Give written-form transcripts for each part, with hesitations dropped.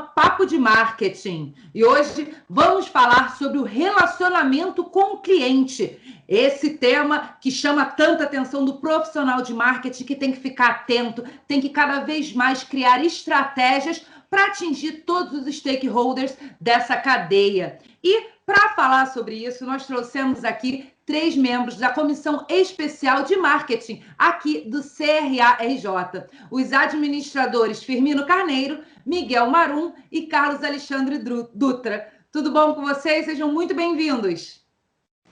Papo de Marketing. E hoje vamos falar sobre o relacionamento com o cliente. Esse tema que chama tanta atenção do profissional de marketing, que tem que ficar atento, tem que cada vez mais criar estratégias para atingir todos os stakeholders dessa cadeia. E para falar sobre isso, nós trouxemos aqui 3 membros da Comissão Especial de Marketing aqui do CRA-RJ. Os administradores Firmino Carneiro, Miguel Marum e Carlos Alexandre Dutra. Tudo bom com vocês? Sejam muito bem-vindos.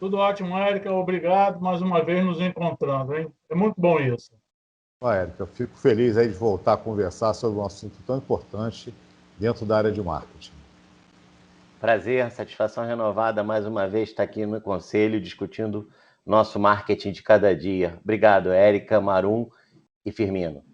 Tudo ótimo, Érica. Obrigado mais uma vez nos encontrando, hein? É muito bom isso. Érica, eu fico feliz aí de voltar a conversar sobre um assunto tão importante dentro da área de marketing. Prazer, satisfação renovada mais uma vez estar aqui no Conselho discutindo nosso marketing de cada dia. Obrigado, Érica, Marum e Firmino.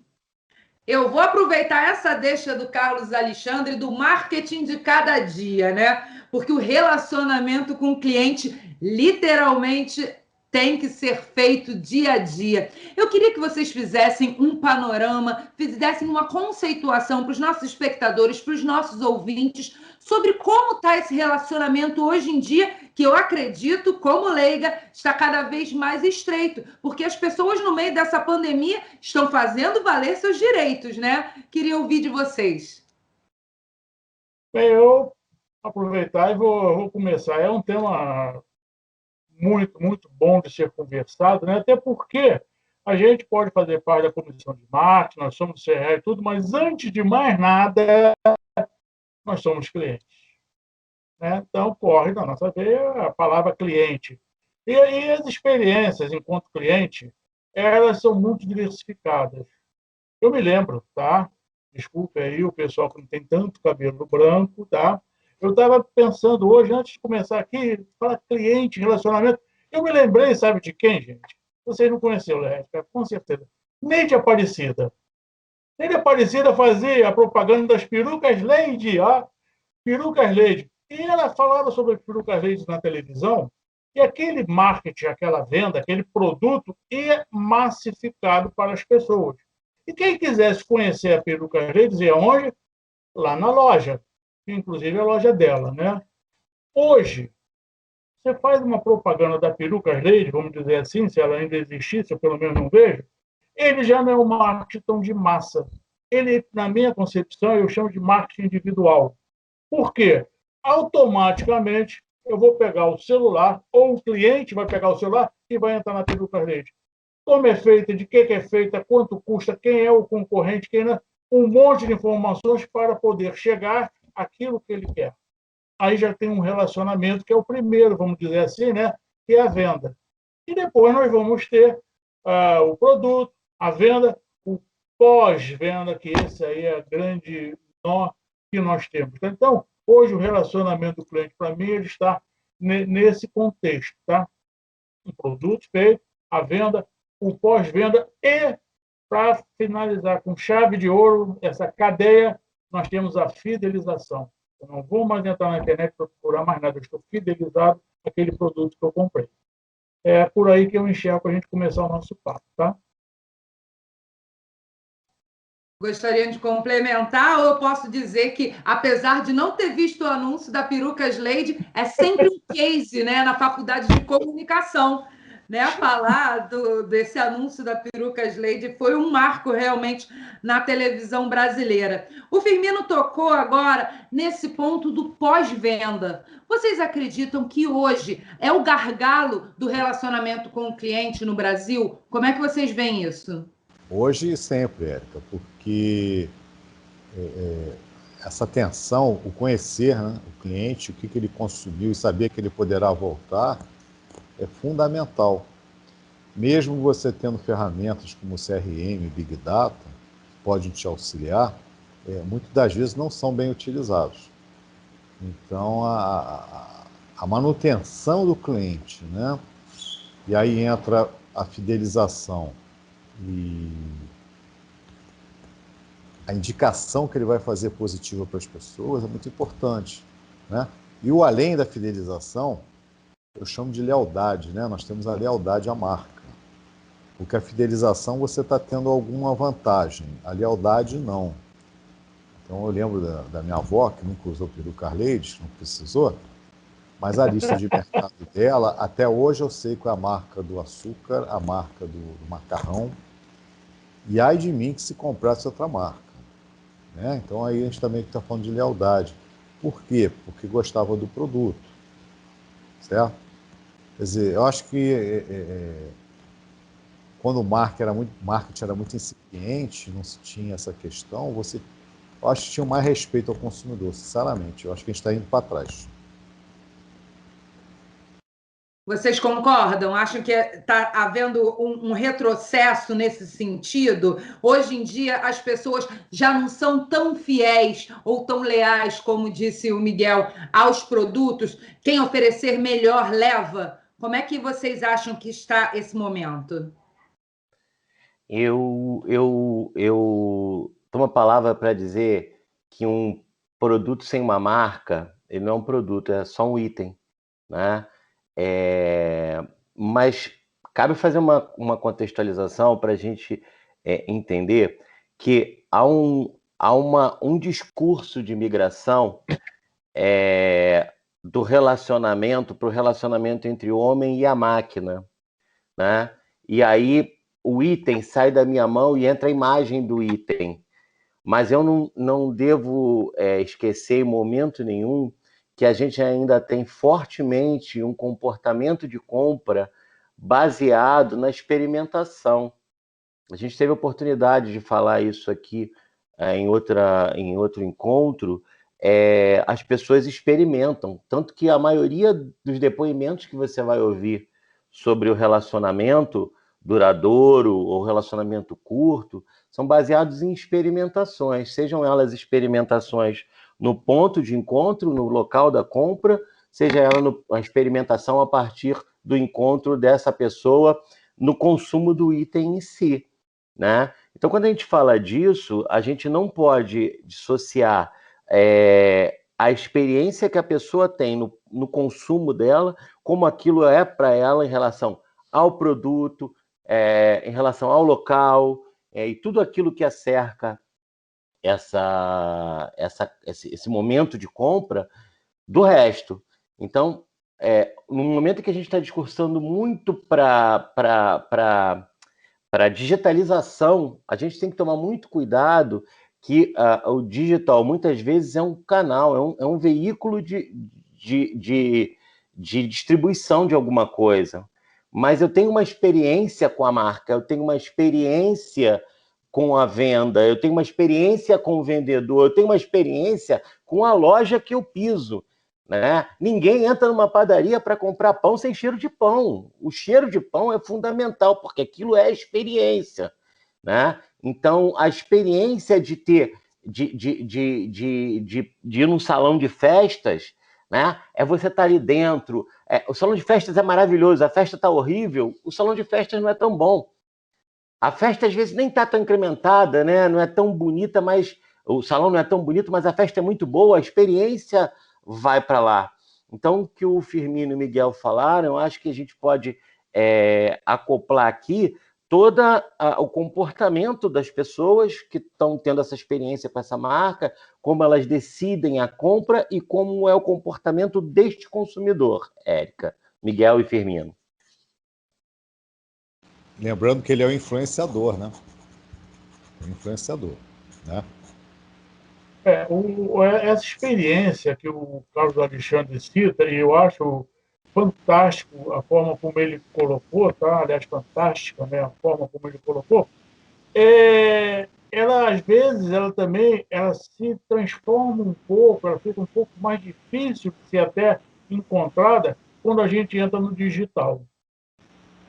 Eu vou aproveitar essa deixa do Carlos Alexandre do marketing de cada dia, né? Porque o relacionamento com o cliente literalmente tem que ser feito dia a dia. Eu queria que vocês fizessem um panorama, fizessem uma conceituação para os nossos espectadores, para os nossos ouvintes, sobre como está esse relacionamento hoje em dia, que eu acredito, como leiga, está cada vez mais estreito, porque as pessoas no meio dessa pandemia estão fazendo valer seus direitos, né? Queria ouvir de vocês. Bem, eu vou aproveitar e vou começar. É um tema muito bom de ser conversado, né? Até porque a gente pode fazer parte da comissão de marketing, nós somos CRA e tudo, mas antes de mais nada, nós somos clientes, né? Então, corre na nossa veia a palavra cliente. E aí as experiências enquanto cliente, elas são muito diversificadas. Eu me lembro, tá? Desculpe aí o pessoal que não tem tanto cabelo branco, tá? Eu estava pensando hoje, antes de começar aqui, falar cliente, relacionamento, eu me lembrei, sabe de quem, gente? Vocês não conheceram, né? Com certeza. Neide Aparecida. Neide Aparecida fazia a propaganda das perucas Lady, ó. Perucas Lady. E ela falava sobre as perucas Lady na televisão, e aquele marketing, aquela venda, aquele produto é massificado para as pessoas. E quem quisesse conhecer a perucas Lady, ia onde? Lá na loja, que inclusive é a loja dela, né? Hoje, você faz uma propaganda da perucas Lady, vamos dizer assim, se ela ainda existisse, eu pelo menos não vejo, ele já não é um marketing de massa. Ele, na minha concepção, eu chamo de marketing individual. Por quê? Automaticamente, eu vou pegar o celular, ou o cliente vai pegar o celular e vai entrar na perucas Lady. Como é feita, de que é feita, quanto custa, quem é o concorrente, quem não, um monte de informações para poder chegar àquilo que ele quer. Aí já tem um relacionamento que é o primeiro, vamos dizer assim, né? Que é a venda. E depois nós vamos ter o produto, a venda, o pós-venda, que esse aí é a grande nó que nós temos. Então, hoje o relacionamento do cliente, para mim, ele está nesse contexto, tá? O produto feito, a venda, o pós-venda e, para finalizar com chave de ouro, essa cadeia, nós temos a fidelização. Eu não vou mais entrar na internet para procurar mais nada, eu estou fidelizado àquele produto que eu comprei. É por aí que eu enxergo para a gente começar o nosso papo, tá? Gostariam de complementar, ou eu posso dizer que, apesar de não ter visto o anúncio da Perucas Lady, é sempre um case, né, na faculdade de comunicação, né? Falar desse anúncio da Perucas Lady foi um marco realmente na televisão brasileira. O Firmino tocou agora nesse ponto do pós-venda. Vocês acreditam que hoje é o gargalo do relacionamento com o cliente no Brasil? Como é que vocês veem isso? Hoje e sempre, Érica, porque essa atenção, o conhecer, né, o cliente, o que ele consumiu e saber que ele poderá voltar, é fundamental. Mesmo você tendo ferramentas como o CRM, Big Data, que podem te auxiliar, muitas das vezes não são bem utilizados. Então, a manutenção do cliente, né? E aí entra a fidelização e a indicação que ele vai fazer positiva para as pessoas é muito importante, né? E o além da fidelização, eu chamo de lealdade, né? Nós temos a lealdade à marca. Porque a fidelização você está tendo alguma vantagem, a lealdade não. Então eu lembro da minha avó, que nunca usou peru Carleides, não precisou, mas a lista de mercado dela, até hoje eu sei qual é a marca do açúcar, a marca do macarrão, e ai de mim que se comprasse outra marca, né? Então aí a gente também está falando de lealdade. Por quê? Porque gostava do produto, certo? Quer dizer, eu acho que quando o marketing era muito incipiente, não se tinha essa questão, eu acho que tinha mais respeito ao consumidor, sinceramente. Eu acho que a gente está indo para trás. Vocês concordam? Acham que está havendo um retrocesso nesse sentido? Hoje em dia, as pessoas já não são tão fiéis ou tão leais, como disse o Miguel, aos produtos. Quem oferecer melhor leva. Como é que vocês acham que está esse momento? Eu tomo a palavra para dizer que um produto sem uma marca, ele não é um produto, é só um item, né? Mas cabe fazer uma contextualização para a gente entender que há um discurso de migração do relacionamento para o relacionamento entre o homem e a máquina, né? E aí o item sai da minha mão e entra a imagem do item. Mas eu não devo esquecer em momento nenhum que a gente ainda tem fortemente um comportamento de compra baseado na experimentação. A gente teve a oportunidade de falar isso aqui em outro encontro. As pessoas experimentam, tanto que a maioria dos depoimentos que você vai ouvir sobre o relacionamento duradouro ou relacionamento curto são baseados em experimentações, sejam elas experimentações no ponto de encontro, no local da compra, seja ela a experimentação a partir do encontro dessa pessoa no consumo do item em si, né? Então, quando a gente fala disso, a gente não pode dissociar a experiência que a pessoa tem no consumo dela, como aquilo é para ela em relação ao produto, em relação ao local, e tudo aquilo que acerca esse momento de compra do resto. Então, no momento que a gente está discursando muito para digitalização, a gente tem que tomar muito cuidado que o digital muitas vezes é um canal, é um veículo de distribuição de alguma coisa. Mas eu tenho uma experiência com a marca, eu tenho uma experiência com a venda, eu tenho uma experiência com o vendedor, eu tenho uma experiência com a loja que eu piso, né? Ninguém entra numa padaria para comprar pão sem cheiro de pão. O cheiro de pão é fundamental, porque aquilo é experiência, né? Então, a experiência de ir num salão de festas, né? É você estar ali dentro. O salão de festas é maravilhoso, a festa está horrível, o salão de festas não é tão bom. A festa, às vezes, nem está tão incrementada, né? Não é tão bonita, mas o salão não é tão bonito, mas a festa é muito boa, a experiência vai para lá. Então, o que o Firmino e o Miguel falaram, eu acho que a gente pode acoplar aqui todo o comportamento das pessoas que estão tendo essa experiência com essa marca, como elas decidem a compra e como é o comportamento deste consumidor, Érica, Miguel e Firmino. Lembrando que ele é o influenciador, né? O influenciador, né? Essa experiência que o Carlos Alexandre cita, e eu acho fantástico a forma como ele colocou, tá? Aliás, fantástica, né? A forma como ele colocou, ela às vezes ela se transforma um pouco, ela fica um pouco mais difícil de ser até encontrada quando a gente entra no digital,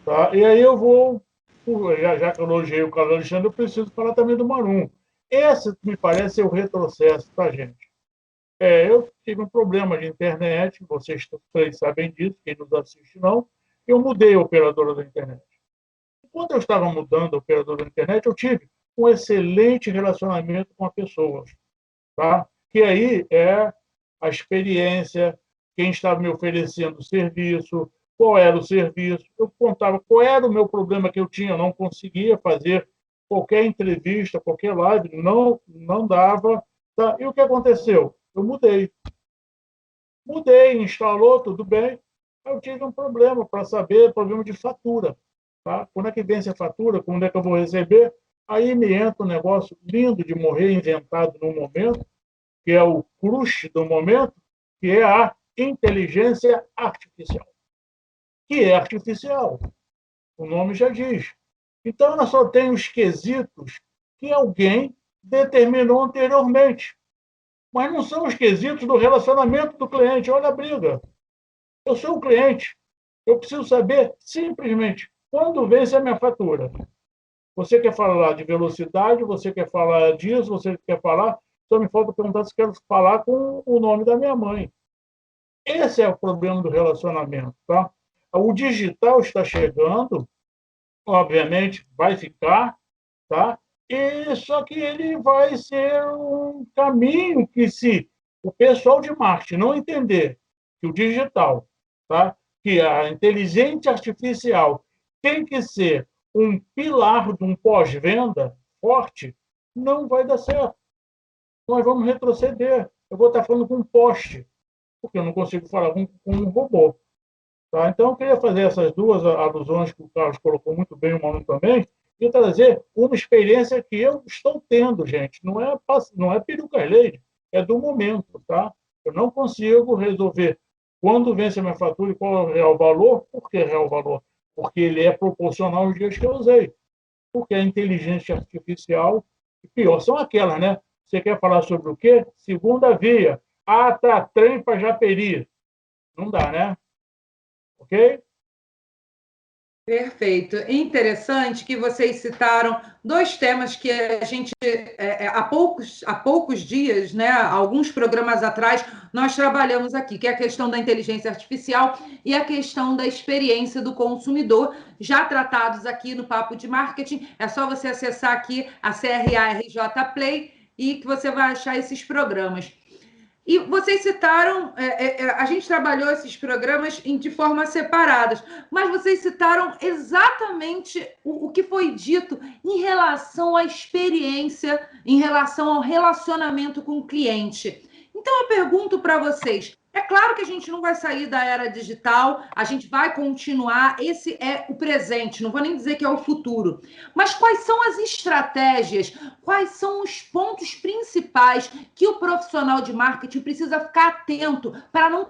tá? E aí eu vou, já que eu elogiei o Carlos Alexandre, eu preciso falar também do Marum. Esse me parece ser o retrocesso, tá, gente? Eu tive um problema de internet, vocês sabem disso, quem nos assiste não. Eu mudei a operadora da internet. Quando eu estava mudando a operadora da internet, eu tive um excelente relacionamento com as pessoas, tá? Que aí é a experiência, quem estava me oferecendo o serviço, qual era o serviço, eu contava qual era o meu problema que eu tinha, eu não conseguia fazer qualquer entrevista, qualquer live, não dava Tá? E o que aconteceu? Eu mudei. Mudei, instalou, tudo bem. Aí eu tive um problema para saber, problema de fatura. Tá? Quando é que vence a fatura? Quando é que eu vou receber? Aí me entra um negócio lindo de morrer, inventado no momento, que é o crush do momento, que é a inteligência artificial. Que é artificial. O nome já diz. Então, ela só tem os quesitos que alguém determinou anteriormente. Mas não são os quesitos do relacionamento do cliente. Olha a briga. Eu sou o cliente. Eu preciso saber simplesmente quando vence a minha fatura. Você quer falar de velocidade, você quer falar disso, você quer falar. Só me falta perguntar se quero falar com o nome da minha mãe. Esse é o problema do relacionamento, tá? O digital está chegando, obviamente vai ficar, tá? E só que ele vai ser um caminho que, se o pessoal de marketing não entender que o digital, tá? Que a inteligência artificial tem que ser um pilar de um pós-venda forte, não vai dar certo. Nós vamos retroceder. Eu vou estar falando com um poste, porque eu não consigo falar com um robô. Tá? Então, eu queria fazer essas duas alusões que o Carlos colocou muito bem, o Manu também, e trazer uma experiência que eu estou tendo, gente. Não é peruca lei, é do momento. Tá? Eu não consigo resolver quando vence a minha fatura e qual é o real valor. Por que real valor? Porque ele é proporcional aos dias que eu usei. Porque a inteligência artificial, e pior, são aquelas, né? Você quer falar sobre o quê? Segunda via. Ah, tá, trem para Japeri. Não dá, né? Ok? Perfeito. Interessante que vocês citaram dois temas que a gente, há poucos dias, né, alguns programas atrás, nós trabalhamos aqui, que é a questão da inteligência artificial e a questão da experiência do consumidor, já tratados aqui no Papo de Marketing. É só você acessar aqui a CRA-RJ Play e que você vai achar esses programas. E vocês citaram, a gente trabalhou esses programas de forma separadas, mas vocês citaram exatamente o que foi dito em relação à experiência, em relação ao relacionamento com o cliente. Então, eu pergunto para vocês, é claro que a gente não vai sair da era digital, a gente vai continuar, esse é o presente, não vou nem dizer que é o futuro. Mas quais são as estratégias, quais são os pontos principais que o profissional de marketing precisa ficar atento para não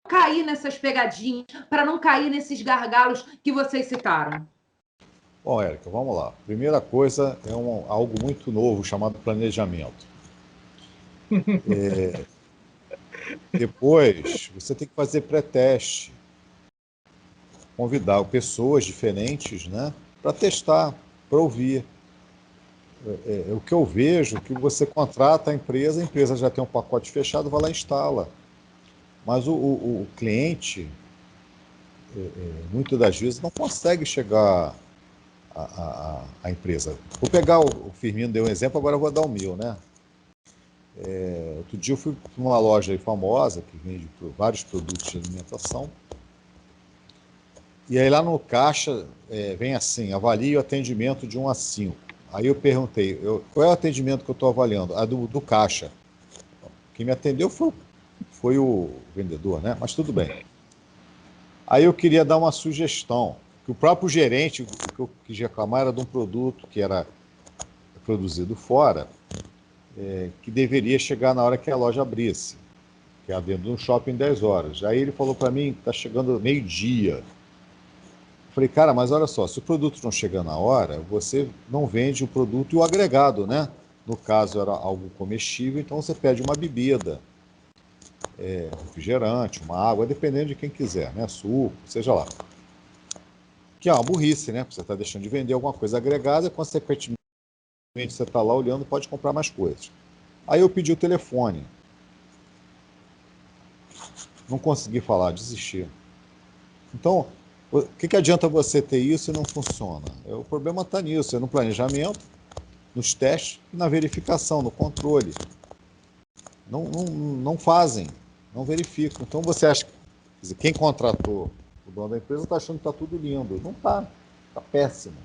cair nessas pegadinhas, para não cair nesses gargalos que vocês citaram? Bom, Érica, vamos lá. Primeira coisa é algo muito novo chamado planejamento. Depois, você tem que fazer pré-teste, convidar pessoas diferentes, né, para testar, para ouvir. O que eu vejo é que você contrata a empresa já tem um pacote fechado, vai lá e instala. Mas o cliente, muitas das vezes, não consegue chegar à empresa. Vou pegar o Firmino, deu um exemplo, agora eu vou dar o meu, né? Outro dia eu fui para uma loja aí famosa, que vende vários produtos de alimentação, e aí lá no caixa vem assim, avalie o atendimento de 1 a 5. Aí eu perguntei, qual é o atendimento que eu estou avaliando? A do caixa. Quem me atendeu foi o vendedor, né? Mas tudo bem. Aí eu queria dar uma sugestão, que o próprio gerente, o que eu quis reclamar era de um produto que era produzido fora, que deveria chegar na hora que a loja abrisse, que é dentro de um shopping 10 horas. Aí ele falou para mim que está chegando meio-dia. Falei, cara, mas olha só, se o produto não chega na hora, você não vende o produto e o agregado, né? No caso era algo comestível, então você pede uma bebida, refrigerante, uma água, dependendo de quem quiser, né? Suco, seja lá. Que é uma burrice, né? Você está deixando de vender alguma coisa agregada e, consequentemente, você está lá olhando, pode comprar mais coisas. Aí eu pedi o telefone. Não consegui falar, desisti. Então, o que adianta você ter isso e não funciona? O problema está nisso, no planejamento, nos testes e na verificação, no controle. Não fazem, não verificam. Então você acha que quem contratou o dono da empresa está achando que está tudo lindo. Não está, está péssimo.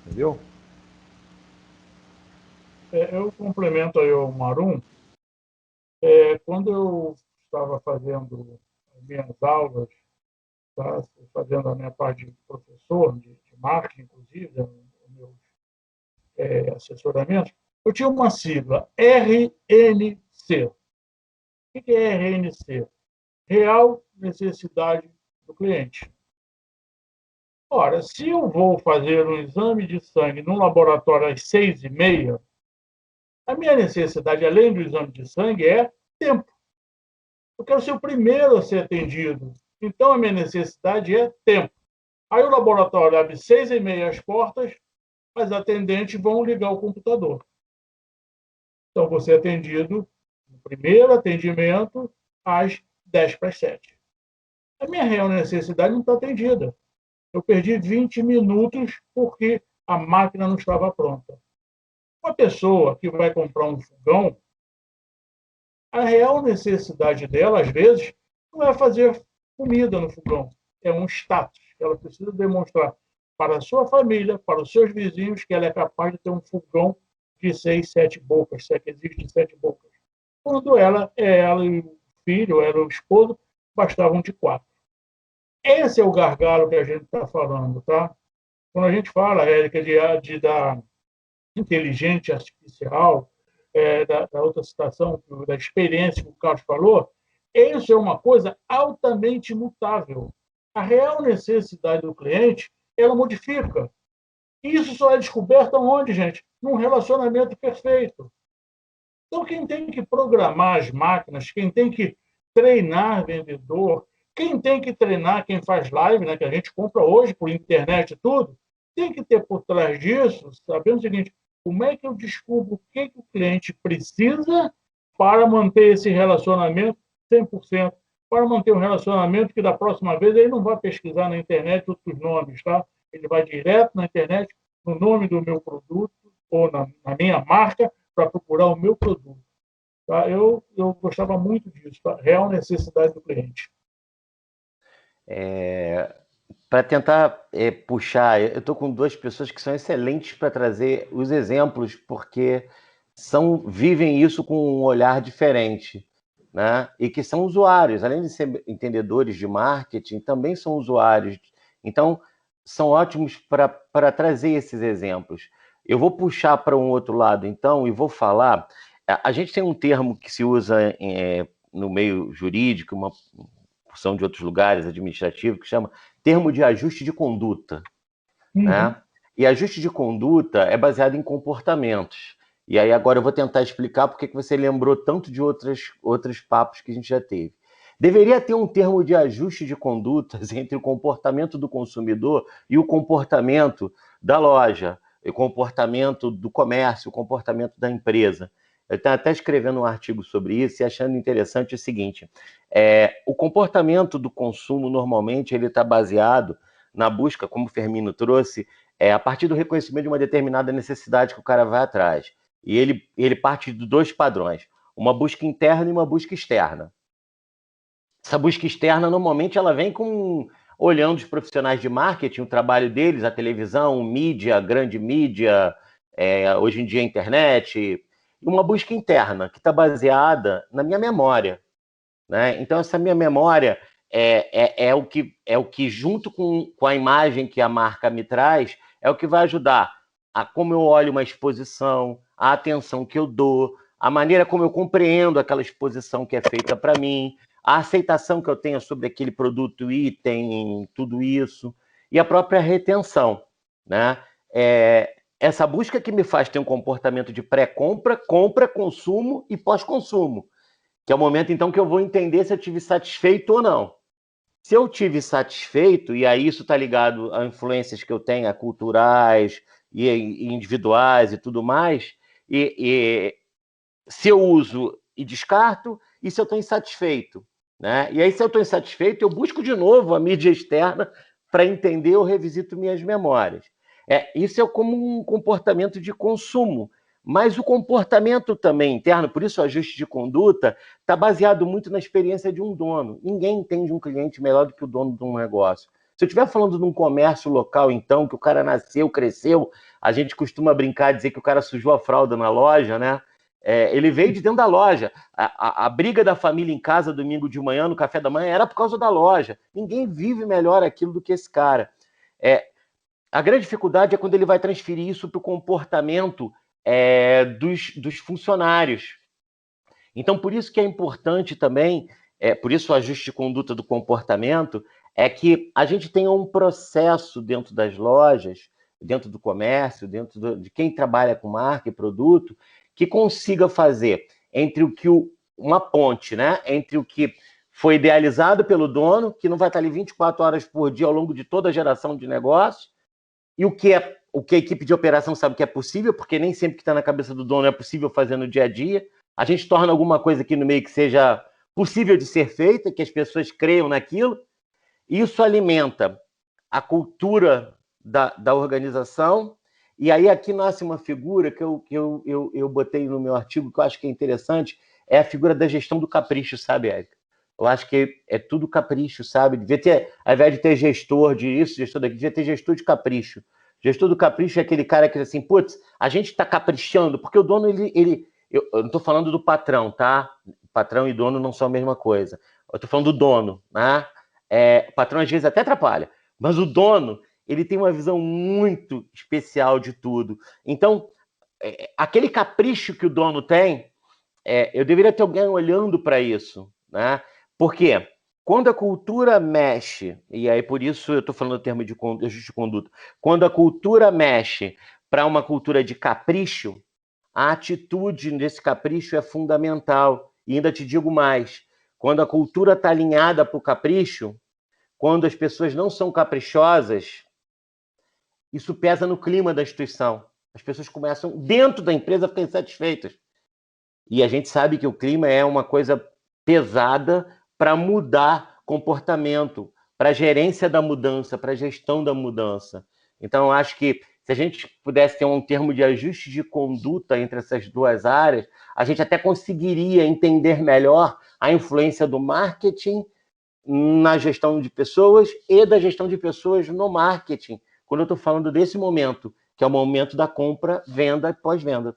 Entendeu? Eu complemento aí o Marum. Quando eu estava fazendo as minhas aulas, tá, fazendo a minha parte de professor, de marketing, inclusive, os meus assessoramentos, eu tinha uma sigla, RNC. O que é RNC? Real necessidade do cliente. Ora, se eu vou fazer um exame de sangue no laboratório às 6h30, a minha necessidade, além do exame de sangue, é tempo. Eu quero ser o primeiro a ser atendido. Então, a minha necessidade é tempo. Aí o laboratório abre 6h30 as portas, as atendentes vão ligar o computador. Então, você é atendido no primeiro atendimento às 6:50. A minha real necessidade não está atendida. Eu perdi 20 minutos porque a máquina não estava pronta. Uma pessoa que vai comprar um fogão, a real necessidade dela, às vezes, não é fazer comida no fogão. É um status. Ela precisa demonstrar para a sua família, para os seus vizinhos, que ela é capaz de ter um fogão de 6, 7 bocas, se é que existe 7 bocas. Quando ela e o filho, ela e o esposo, bastavam de 4. Esse é o gargalo que a gente está falando, tá? Quando a gente fala, Érica, da inteligência artificial, da outra citação, da experiência que o Carlos falou, isso é uma coisa altamente mutável. A real necessidade do cliente, ela modifica. Isso só é descoberto onde, gente? Num relacionamento perfeito. Então, quem tem que programar as máquinas, quem tem que treinar vendedor, quem tem que treinar quem faz live, né, que a gente compra hoje por internet e tudo, tem que ter por trás disso, sabendo o seguinte, como é que eu descubro o que o cliente precisa para manter esse relacionamento 100%, para manter um relacionamento que da próxima vez ele não vai pesquisar na internet outros nomes, tá? Ele vai direto na internet, no nome do meu produto ou na minha marca, para procurar o meu produto. Tá? Eu gostava muito disso, tá? Real necessidade do cliente. Para tentar puxar, eu estou com duas pessoas que são excelentes para trazer os exemplos, porque vivem isso com um olhar diferente, né? E que são usuários, além de ser entendedores de marketing, também são usuários. Então, são ótimos para trazer esses exemplos. Eu vou puxar para um outro lado, então, e vou falar... A gente tem um termo que se usa no meio jurídico, uma porção de outros lugares administrativos, que chama termo de ajuste de conduta. Né? E ajuste de conduta é baseado em comportamentos. E aí agora eu vou tentar explicar porque que você lembrou tanto de outros papos que a gente já teve. Deveria ter um termo de ajuste de condutas entre o comportamento do consumidor e o comportamento da loja, o comportamento do comércio, o comportamento da empresa. Eu estou até escrevendo um artigo sobre isso e achando interessante o seguinte, o comportamento do consumo normalmente ele está baseado na busca, como o Fermino trouxe, a partir do reconhecimento de uma determinada necessidade que o cara vai atrás. E ele parte de 2 padrões, uma busca interna e uma busca externa. Essa busca externa, normalmente, ela vem olhando os profissionais de marketing, o trabalho deles, a televisão, mídia, grande mídia, hoje em dia a internet, e uma busca interna, que está baseada na minha memória. Né? Então, essa minha memória é o que junto com a imagem que a marca me traz, é o que vai ajudar a como eu olho uma exposição, a atenção que eu dou, a maneira como eu compreendo aquela exposição que é feita para mim, a aceitação que eu tenho sobre aquele produto, item, tudo isso, e a própria retenção. Né? Essa busca que me faz ter um comportamento de pré-compra, compra, consumo e pós-consumo, que é o momento, então, que eu vou entender se eu estive satisfeito ou não. Se eu estive satisfeito, e aí isso está ligado a influências que eu tenho, culturais e individuais e tudo mais, e se eu uso e descarto, e se eu estou insatisfeito. Né? E aí, se eu estou insatisfeito, eu busco de novo a mídia externa para entender ou revisito minhas memórias. Isso é como um comportamento de consumo. Mas o comportamento também interno, por isso o ajuste de conduta, está baseado muito na experiência de um dono. Ninguém entende um cliente melhor do que o dono de um negócio. Se eu estiver falando de um comércio local, então, que o cara nasceu, cresceu, a gente costuma brincar, dizer que o cara sujou a fralda na loja, né? Ele veio de dentro da loja. A briga da família em casa, domingo de manhã, no café da manhã, era por causa da loja. Ninguém vive melhor aquilo do que esse cara. A grande dificuldade é quando ele vai transferir isso para o comportamento dos funcionários. Então, por isso que é importante também, por isso o ajuste de conduta do comportamento, é que a gente tenha um processo dentro das lojas, dentro do comércio, dentro de quem trabalha com marca e produto, que consiga fazer entre uma ponte, né? Entre o que foi idealizado pelo dono, que não vai estar ali 24 horas por dia ao longo de toda a geração de negócio, e o que a equipe de operação sabe que é possível, porque nem sempre que está na cabeça do dono é possível fazer no dia a dia. A gente torna alguma coisa aqui no meio que seja possível de ser feita, que as pessoas creiam naquilo. Isso alimenta a cultura da organização. E aí aqui nasce uma figura que eu botei no meu artigo, que eu acho que é interessante, é a figura da gestão do capricho, sabe, Érica? Eu acho que é tudo capricho, sabe? Devia ter, ao invés de ter gestor disso, gestor daqui, devia ter gestor de capricho. Gestor do capricho é aquele cara que diz assim, putz, a gente está caprichando, porque o dono, eu não estou falando do patrão, tá? Patrão e dono não são a mesma coisa. Eu estou falando do dono, né? O patrão às vezes até atrapalha, mas o dono, ele tem uma visão muito especial de tudo. Então, aquele capricho que o dono tem, eu deveria ter alguém olhando para isso, né? Por quê? Quando a cultura mexe, e aí por isso eu estou falando do termo de ajuste de conduta, quando a cultura mexe para uma cultura de capricho, a atitude nesse capricho é fundamental. E ainda te digo mais, quando a cultura está alinhada para o capricho, quando as pessoas não são caprichosas, isso pesa no clima da instituição. As pessoas começam, dentro da empresa, a ficar insatisfeitas. E a gente sabe que o clima é uma coisa pesada para mudar comportamento, para a gerência da mudança, para a gestão da mudança. Então, eu acho que se a gente pudesse ter um termo de ajuste de conduta entre essas duas áreas, a gente até conseguiria entender melhor a influência do marketing na gestão de pessoas e da gestão de pessoas no marketing, quando eu estou falando desse momento, que é o momento da compra, venda e pós-venda.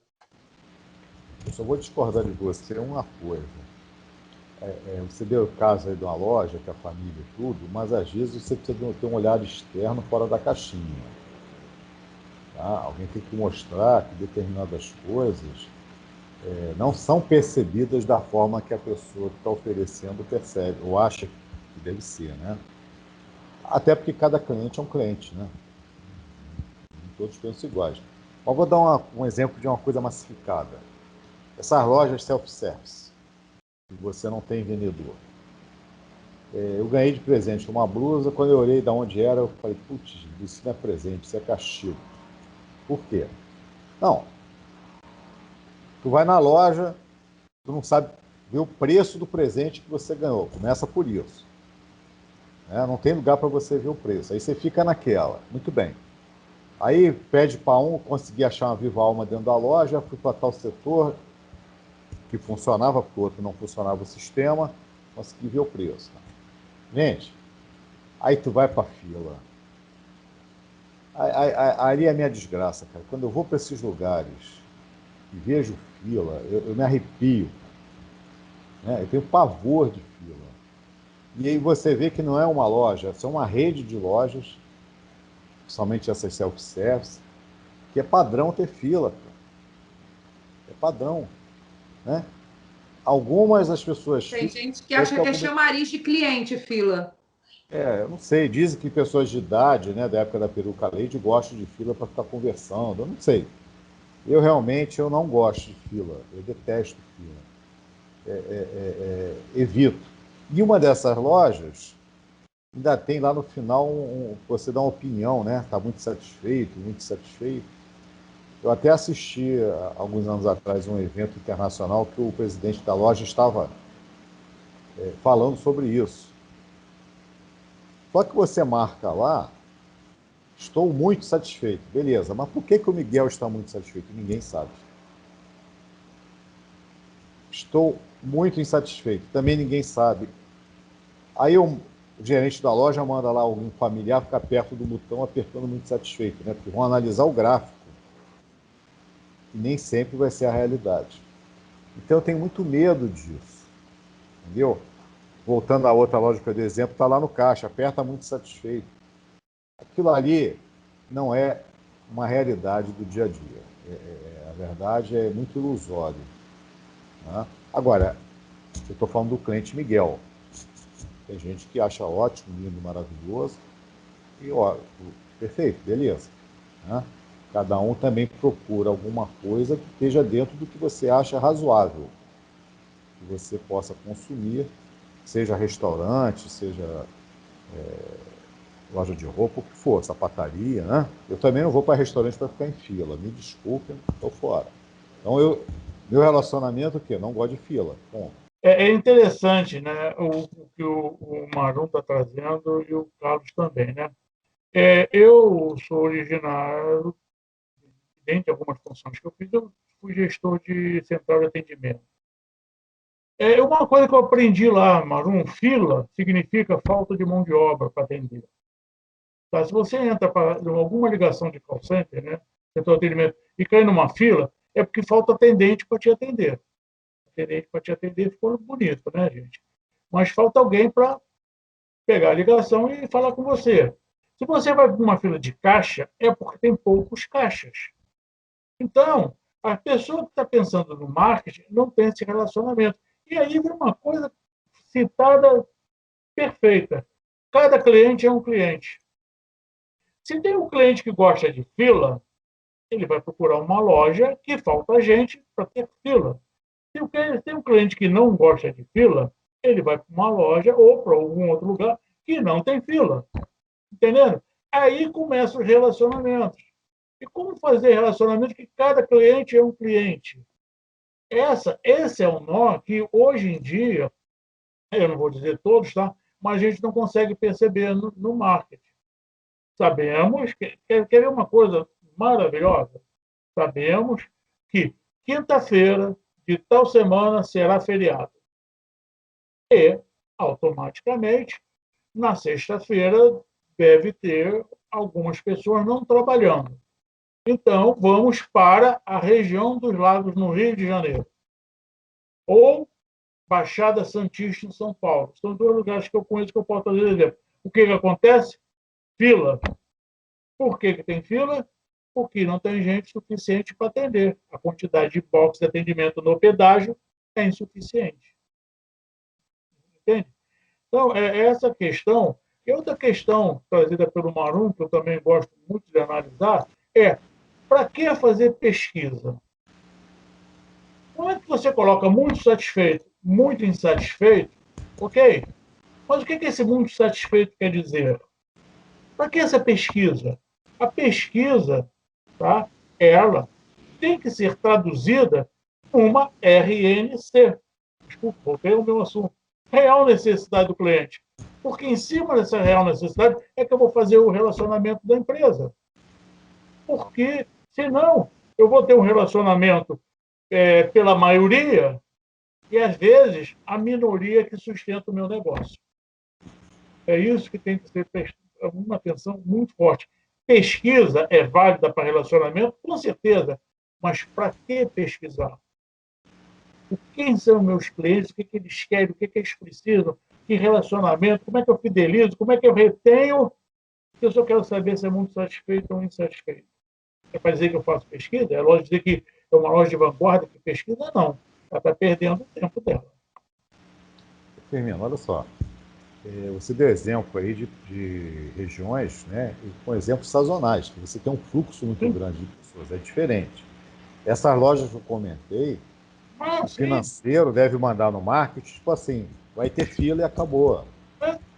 Eu só vou discordar de você uma coisa. Você deu o caso aí de uma loja, que a família e tudo, mas às vezes você precisa ter um olhar externo fora da caixinha. Tá? Alguém tem que mostrar que determinadas coisas não são percebidas da forma que a pessoa que está oferecendo percebe, ou acha que deve ser, né? Até porque cada cliente é um cliente, né? Todos pensam iguais. Mas vou dar um exemplo de uma coisa massificada. Essas lojas self-service, que você não tem vendedor. Eu ganhei de presente uma blusa, quando eu olhei de onde era, eu falei, putz, isso não é presente, isso é castigo. Por quê? Não. Tu vai na loja, tu não sabe ver o preço do presente que você ganhou. Começa por isso. Não tem lugar para você ver o preço. Aí você fica naquela. Muito bem. Aí pede para conseguir achar uma viva alma dentro da loja, fui para tal setor que funcionava, porque o outro não funcionava o sistema, consegui ver o preço. Gente, aí tu vai para a fila. Ali é a minha desgraça, cara. Quando eu vou para esses lugares e vejo fila, eu me arrepio. Eu tenho pavor de fila. E aí você vê que não é uma loja, é uma rede de lojas, principalmente essas self-service, que é padrão ter fila. É padrão. Né? Algumas das pessoas... Tem gente que acha que é chamariz de cliente, fila. Eu não sei, dizem que pessoas de idade, né, da época da peruca leite, gostam de fila para ficar conversando, eu não sei. Eu realmente não gosto de fila, eu detesto fila. Evito. E uma dessas lojas, ainda tem lá no final, você dá uma opinião, né? Está muito satisfeito, muito satisfeito. Eu até assisti, alguns anos atrás, um evento internacional que o presidente da loja estava falando sobre isso. Só que você marca lá, estou muito satisfeito. Beleza, mas por que o Miguel está muito satisfeito? Ninguém sabe. Estou muito insatisfeito. Também ninguém sabe. Aí eu o gerente da loja manda lá algum familiar ficar perto do botão apertando muito satisfeito, né? Porque vão analisar o gráfico, e nem sempre vai ser a realidade. Então eu tenho muito medo disso, entendeu? Voltando à outra loja que eu dei exemplo, está lá no caixa, aperta muito satisfeito. Aquilo ali não é uma realidade do dia a dia. A verdade é muito ilusório. Né? Agora, eu estou falando do cliente Miguel. Tem gente que acha ótimo, lindo, maravilhoso. E, ó, perfeito, beleza. Né? Cada um também procura alguma coisa que esteja dentro do que você acha razoável, que você possa consumir, seja restaurante, seja loja de roupa, o que for, sapataria, né? Eu também não vou para restaurante para ficar em fila, me desculpem, estou fora. Então, meu relacionamento é o quê? Não gosto de fila, bom. É interessante, né, o que o Marum está trazendo e o Carlos também, né? Eu sou originário, dentre algumas funções que eu fiz, eu fui gestor de central de atendimento. Uma coisa que eu aprendi lá, Marum, fila significa falta de mão de obra para atender. Tá? Se você entra para alguma ligação de call center, né, central de atendimento, e cai numa fila, é porque falta atendente para te atender. Atendente para te atender ficou bonito, né, gente? Mas falta alguém para pegar a ligação e falar com você. Se você vai para uma fila de caixa, é porque tem poucos caixas. Então, a pessoa que está pensando no marketing não tem esse relacionamento. E aí vem uma coisa citada perfeita. Cada cliente é um cliente. Se tem um cliente que gosta de fila, ele vai procurar uma loja que falta gente para ter fila. Se tem um cliente que não gosta de fila, ele vai para uma loja ou para algum outro lugar que não tem fila. Entendendo? Aí começam os relacionamentos. E como fazer relacionamento que cada cliente é um cliente? Esse é um nó que, hoje em dia, eu não vou dizer todos, tá? Mas a gente não consegue perceber no marketing. Sabemos, quer ver uma coisa maravilhosa? Sabemos que quinta-feira de tal semana será feriado. E, automaticamente, na sexta-feira, deve ter algumas pessoas não trabalhando. Então, vamos para a região dos lagos, no Rio de Janeiro. Ou Baixada Santista, em São Paulo. São dois lugares que eu conheço que eu posso fazer exemplo. O que acontece? Fila. Por que tem fila? Porque não tem gente suficiente para atender. A quantidade de box de atendimento no pedágio é insuficiente. Entende? Então, essa questão. E outra questão trazida pelo Marum, que eu também gosto muito de analisar, para que fazer pesquisa? Como é que você coloca muito satisfeito, muito insatisfeito? Ok, mas o que esse muito satisfeito quer dizer? Para que essa pesquisa? A pesquisa, tá, ela tem que ser traduzida uma RNC. Desculpa, voltei ao meu assunto. Real necessidade do cliente. Porque em cima dessa real necessidade é que eu vou fazer o relacionamento da empresa. Porque, senão, eu vou ter um relacionamento pela maioria e, às vezes, a minoria que sustenta o meu negócio. É isso que tem que ser uma atenção muito forte. Pesquisa é válida para relacionamento? Com certeza. Mas para que pesquisar? Quem são meus clientes? O que eles querem? O que eles precisam? Que relacionamento? Como é que eu fidelizo? Como é que eu retenho? Eu só quero saber se é muito satisfeito ou insatisfeito. É para dizer que eu faço pesquisa? É lógico dizer que é uma loja de vanguarda que pesquisa? Não. Ela está perdendo o tempo dela. Firmino, olha só. Você deu exemplo aí de regiões, né, com exemplos sazonais, que você tem um fluxo muito grande de pessoas, é diferente. Essas lojas que eu comentei, o financeiro deve mandar no marketing, tipo assim, vai ter fila e acabou.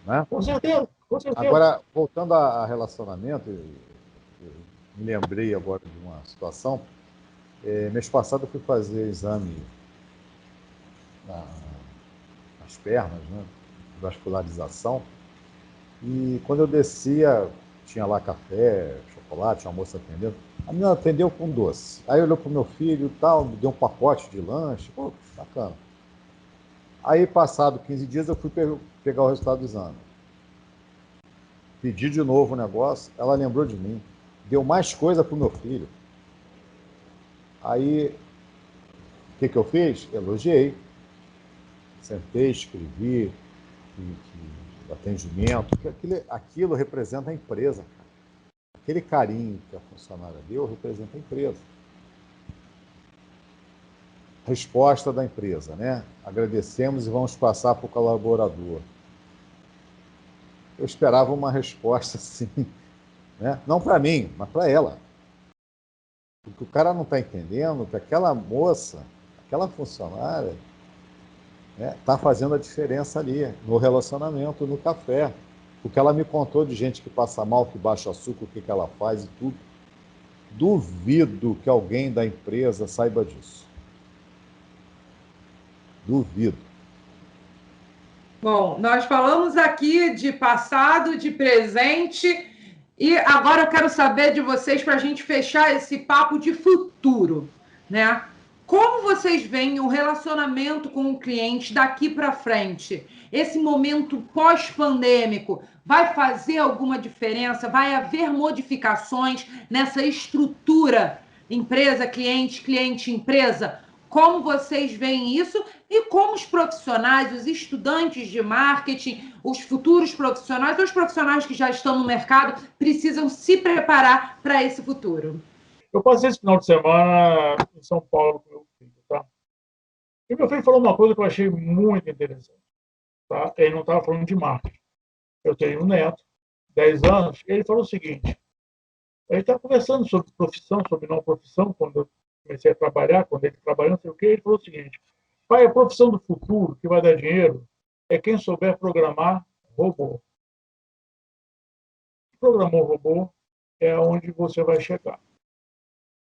Né? Com certeza, com certeza. Agora, voltando a relacionamento, eu me lembrei agora de uma situação. Mês passado eu fui fazer exame nas pernas, né? Vascularização. E quando eu descia, tinha lá café, chocolate, tinha uma moça atendendo. A menina atendeu com doce. Aí olhou para o meu filho e tal, me deu um pacote de lanche. Pô, bacana. Aí, passado 15 dias, eu fui pegar o resultado do exame. pedi de novo o negócio, ela lembrou de mim, deu mais coisa para o meu filho. Aí, o que eu fiz? Elogiei. Sentei, escrevi, atendimento, aquilo representa a empresa. Aquele carinho que a funcionária deu representa a empresa. Resposta da empresa, né? Agradecemos e vamos passar para o colaborador. Eu esperava uma resposta assim, né? Não para mim, mas para ela. Porque o cara não está entendendo que aquela moça, aquela funcionária, está fazendo a diferença ali, no relacionamento, no café. Porque ela me contou de gente que passa mal, que baixa açúcar, o que ela faz e tudo. Duvido que alguém da empresa saiba disso. Duvido. Bom, nós falamos aqui de passado, de presente, e agora eu quero saber de vocês para a gente fechar esse papo de futuro, né? Como vocês veem o relacionamento com o cliente daqui para frente? Esse momento pós-pandêmico vai fazer alguma diferença? Vai haver modificações nessa estrutura empresa-cliente, cliente-empresa? Como vocês veem isso e como os profissionais, os estudantes de marketing, os futuros profissionais, os profissionais que já estão no mercado, precisam se preparar para esse futuro? Eu passei esse final de semana em São Paulo com meu filho, tá? E meu filho falou uma coisa que eu achei muito interessante, tá? Ele não estava falando de marketing. Eu tenho um neto, 10 anos, e ele falou o seguinte, ele estava conversando sobre profissão, sobre não profissão, quando eu comecei a trabalhar, quando ele trabalhou, não sei o quê, ele falou o seguinte, pai, a profissão do futuro, que vai dar dinheiro, é quem souber programar robô. Programou robô é onde você vai chegar.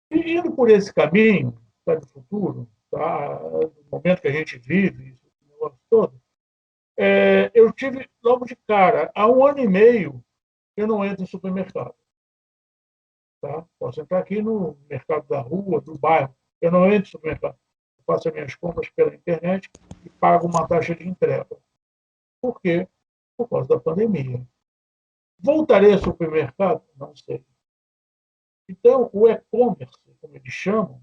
E indo por esse caminho, tá, do futuro, tá, do momento que a gente vive, esse negócio todo, eu tive logo de cara, há 1 ano e meio, eu não entro em supermercado. Tá? Posso entrar aqui no mercado da rua, do bairro, eu não entro em supermercado. Eu faço as minhas compras pela internet e pago uma taxa de entrega. Por quê? Por causa da pandemia. Voltarei ao supermercado? Não sei. Então, o e-commerce, como eles chamam,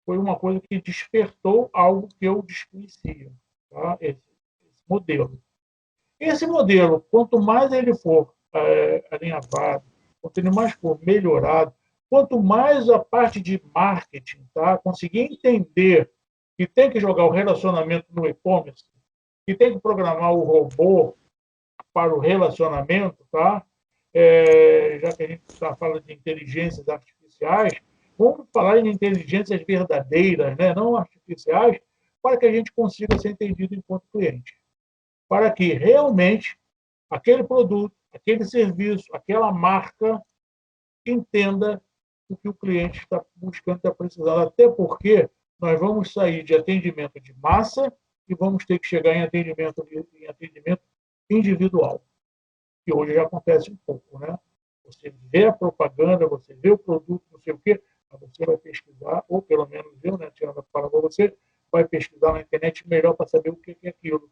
foi uma coisa que despertou algo que eu desconhecia, tá? Esse modelo. Esse modelo, quanto mais ele for alinhavado, quanto ele mais for melhorado, quanto mais a parte de marketing, tá? Conseguir entender que tem que jogar o relacionamento no e-commerce, que tem que programar o robô para o relacionamento, tá? Já que a gente está falando de inteligências artificiais, vamos falar em inteligências verdadeiras, né? Não artificiais, para que a gente consiga ser entendido enquanto cliente. Para que realmente aquele produto, aquele serviço, aquela marca entenda o que o cliente está buscando, está precisando. Até porque nós vamos sair de atendimento de massa e vamos ter que chegar em atendimento individual, que hoje já acontece um pouco, né? Você vê a propaganda, você vê o produto, não sei o quê, mas você vai pesquisar, ou pelo menos eu, né, tirando a palavra você, vai pesquisar na internet melhor para saber o que é aquilo.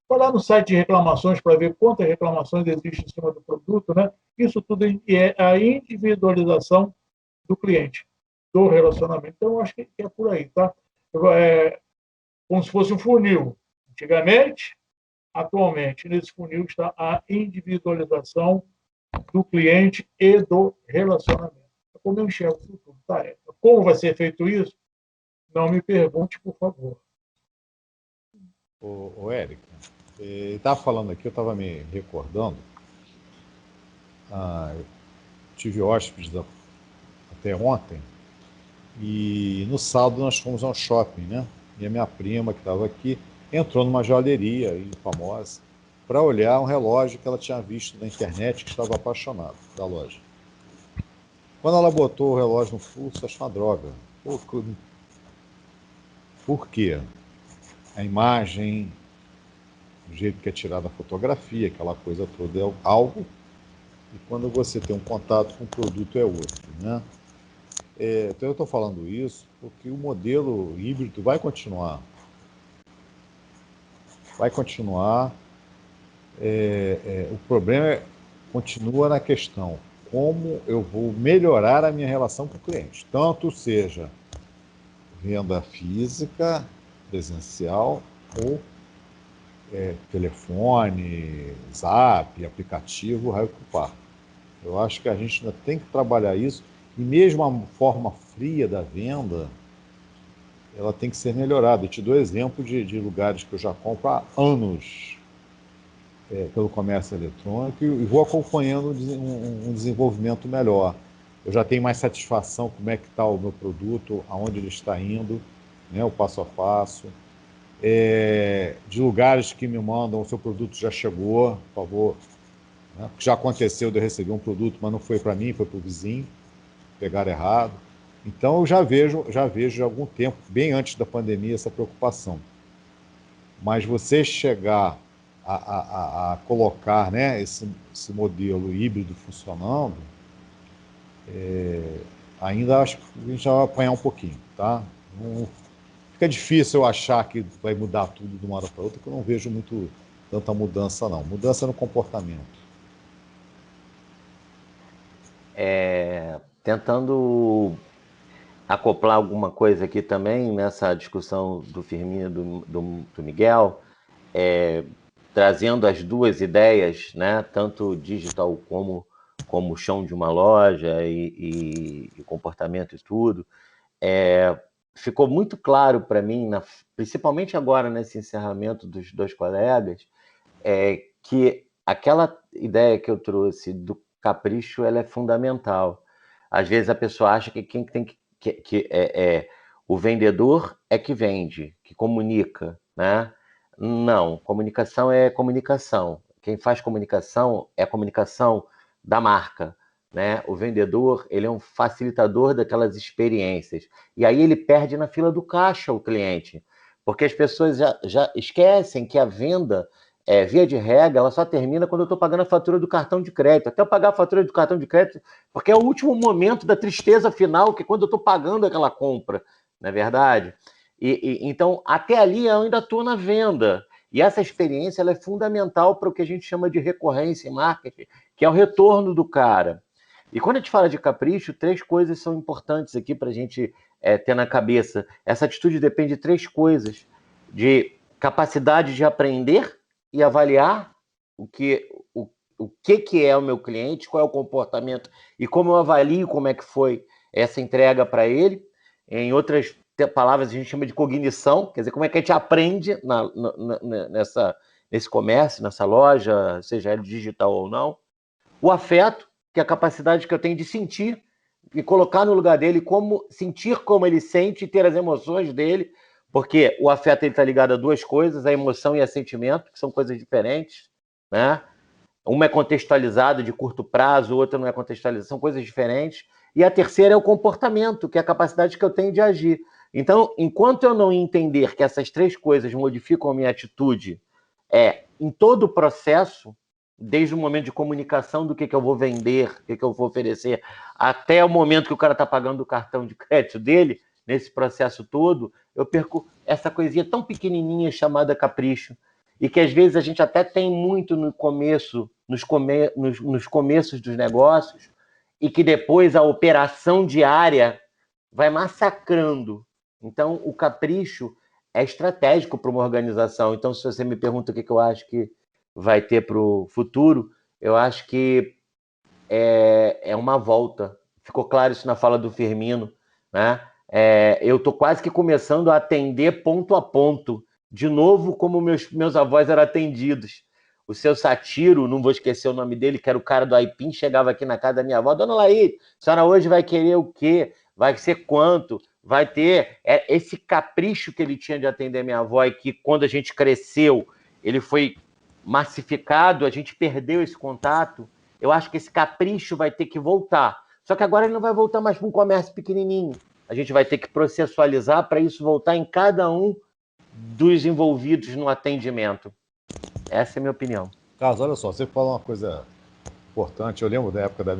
Vai lá no site de reclamações para ver quantas reclamações existem em cima do produto, né? Isso tudo é a individualização do cliente, do relacionamento. Então, eu acho que é por aí, tá? É como se fosse um funil. Antigamente, atualmente, nesse funil está a individualização do cliente e do relacionamento. Como eu enxergo o futuro, tá? Como vai ser feito isso? Não me pergunte, por favor. Ô Érica, ele estava falando aqui, eu estava me recordando, eu tive hóspedes até ontem, e no sábado nós fomos ao shopping, né? E a minha prima, que estava aqui, entrou numa joalheria famosa para olhar um relógio que ela tinha visto na internet, que estava apaixonada da loja. Quando ela botou o relógio no pulso, achou uma droga. Por quê? A imagem, o jeito que é tirada a fotografia, aquela coisa toda é algo, e quando você tem um contato com o produto é outro, né? Então eu estou falando isso porque o modelo híbrido vai continuar. Vai continuar. O problema continua na questão, como eu vou melhorar a minha relação com o cliente, tanto seja venda física, presencial, ou telefone, zap, aplicativo, raio que parta. Eu acho que a gente ainda tem que trabalhar isso, e mesmo a forma fria da venda, ela tem que ser melhorada. Eu te dou exemplo de lugares que eu já compro há anos pelo comércio eletrônico e vou acompanhando um desenvolvimento melhor. Eu já tenho mais satisfação como é que está o meu produto, aonde ele está indo, né, o passo a passo. De lugares que me mandam, o seu produto já chegou, por favor. Né? Já aconteceu de eu receber um produto, mas não foi para mim, foi para o vizinho, pegaram errado. Então eu já vejo há algum tempo, bem antes da pandemia, essa preocupação. Mas você chegar a colocar, né, esse modelo híbrido funcionando, ainda acho que a gente vai apanhar um pouquinho, tá? Não, fica difícil eu achar que vai mudar tudo de uma hora para outra, porque eu não vejo tanta mudança, não. Mudança no comportamento. Tentando acoplar alguma coisa aqui também nessa discussão do Firmino e do Miguel, trazendo as duas ideias, né, tanto digital como o chão de uma loja e comportamento e tudo, ficou muito claro para mim, principalmente agora nesse encerramento dos dois colegas, que aquela ideia que eu trouxe do capricho, ela é fundamental. Às vezes a pessoa acha que quem tem o vendedor é que vende, que comunica, né? Não, comunicação é comunicação. Quem faz comunicação é a comunicação da marca, né? O vendedor, ele é um facilitador daquelas experiências. E aí ele perde na fila do caixa o cliente, porque as pessoas já esquecem que a venda, via de regra, ela só termina quando eu estou pagando a fatura do cartão de crédito. Até eu pagar a fatura do cartão de crédito, porque é o último momento da tristeza final, que é quando eu estou pagando aquela compra, não é verdade? Então, até ali eu ainda estou na venda. E essa experiência ela é fundamental para o que a gente chama de recorrência em marketing, que é o retorno do cara. E quando a gente fala de capricho, 3 coisas são importantes aqui para a gente ter na cabeça. Essa atitude depende de 3 coisas: de capacidade de aprender e avaliar o que é o meu cliente, qual é o comportamento e como eu avalio como é que foi essa entrega para ele. Em outras palavras, a gente chama de cognição, quer dizer, como é que a gente aprende nesse comércio, nessa loja, seja ele digital ou não. O afeto, que é a capacidade que eu tenho de sentir e colocar no lugar dele, sentir como ele sente e ter as emoções dele, porque o afeto está ligado a 2 coisas, a emoção e a sentimento, que são coisas diferentes, né? Uma é contextualizada de curto prazo, outra não é contextualizada, são coisas diferentes. E a terceira é o comportamento, que é a capacidade que eu tenho de agir. Então, enquanto eu não entender que essas 3 coisas modificam a minha atitude em todo o processo, desde o momento de comunicação do que eu vou vender, o que eu vou oferecer, até o momento que o cara está pagando o cartão de crédito dele, nesse processo todo, eu perco essa coisinha tão pequenininha chamada capricho, e que às vezes a gente até tem muito no começo, nos começos dos negócios, e que depois a operação diária vai massacrando. Então, o capricho é estratégico para uma organização. Então, se você me pergunta o que eu acho que vai ter para o futuro, eu acho que é uma volta. Ficou claro isso na fala do Firmino, né? Eu estou quase que começando a atender ponto a ponto, de novo como meus avós eram atendidos. O seu Satiro, não vou esquecer o nome dele, que era o cara do Aipim, chegava aqui na casa da minha avó: Dona Laís, a senhora hoje vai querer o quê? Vai ser quanto? Vai ter esse capricho que ele tinha de atender minha avó, e que quando a gente cresceu, ele foi massificado, a gente perdeu esse contato. Eu acho que esse capricho vai ter que voltar. Só que agora ele não vai voltar mais para um comércio pequenininho. A gente vai ter que processualizar para isso voltar em cada um dos envolvidos no atendimento. Essa é a minha opinião. Carlos, olha só, você falou uma coisa importante. Eu lembro da época do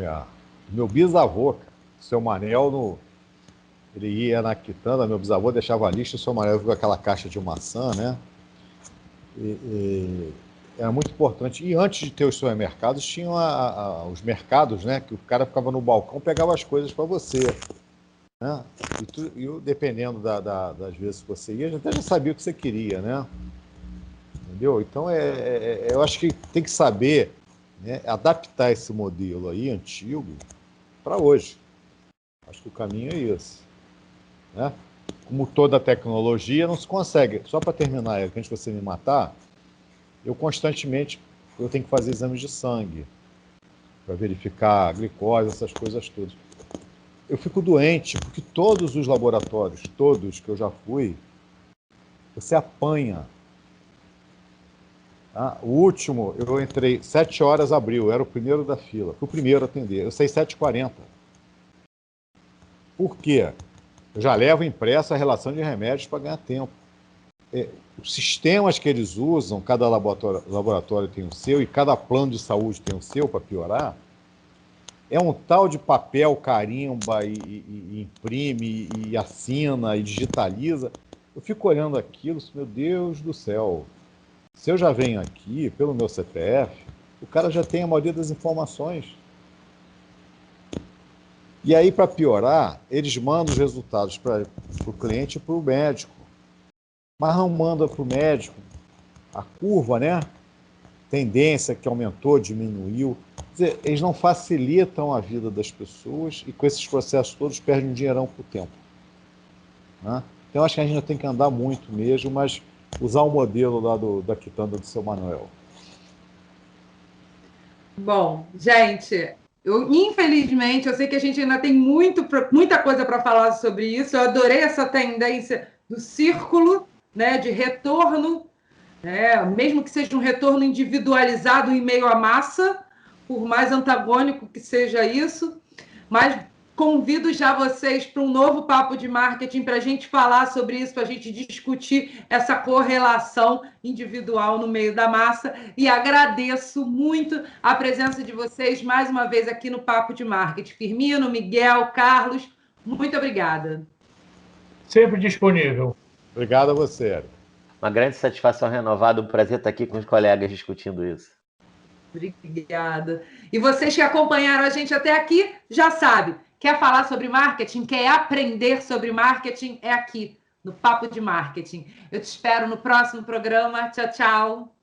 meu bisavô, o seu Manel, ele ia na quitanda, meu bisavô deixava a lista, o seu Manel com aquela caixa de maçã, né? era muito importante. E antes de ter os supermercados, tinham os mercados, né? Que o cara ficava no balcão, pegava as coisas para você. Né? Dependendo das vezes que você ia, até já sabia o que você queria, né? Entendeu? Então, eu acho que tem que saber, né, adaptar esse modelo aí, antigo, para hoje. Acho que o caminho é esse. Né? Como toda tecnologia, não se consegue. Só para terminar, antes de você me matar, eu constantemente tenho que fazer exames de sangue para verificar a glicose, essas coisas todas. Eu fico doente porque todos os laboratórios, todos que eu já fui, você apanha. Tá? O último, eu entrei 7 horas, abriu, eu era o primeiro da fila, fui o primeiro a atender. Eu saí 7h40. Por quê? Eu já levo impressa a relação de remédios para ganhar tempo. Os sistemas que eles usam, cada laboratório tem o seu e cada plano de saúde tem o seu, para piorar, é um tal de papel carimba e imprime e assina e digitaliza. Eu fico olhando aquilo, meu Deus do céu. Se eu já venho aqui pelo meu CPF, o cara já tem a maioria das informações. E aí, para piorar, eles mandam os resultados para o cliente e para o médico. Mas não manda para o médico a curva, né? Tendência que aumentou, diminuiu. Quer dizer, eles não facilitam a vida das pessoas e com esses processos todos perdem um dinheirão por tempo. Né? Então, acho que a gente tem que andar muito mesmo, mas usar o modelo lá da quitanda do seu Manuel. Bom, gente, infelizmente, eu sei que a gente ainda tem muita coisa para falar sobre isso. Eu adorei essa tendência do círculo, né, de retorno, né, mesmo que seja um retorno individualizado em meio à massa, por mais antagônico que seja isso. Mas convido já vocês para um novo papo de marketing para a gente falar sobre isso, para a gente discutir essa correlação individual no meio da massa. E agradeço muito a presença de vocês mais uma vez aqui no Papo de Marketing. Firmino, Miguel, Carlos, muito obrigada. Sempre disponível. Obrigado a você, Érico. Uma grande satisfação renovada, um prazer estar aqui com os colegas discutindo isso. Obrigada. E vocês que acompanharam a gente até aqui, já sabem, quer falar sobre marketing, quer aprender sobre marketing, é aqui, no Papo de Marketing. Eu te espero no próximo programa. Tchau, tchau.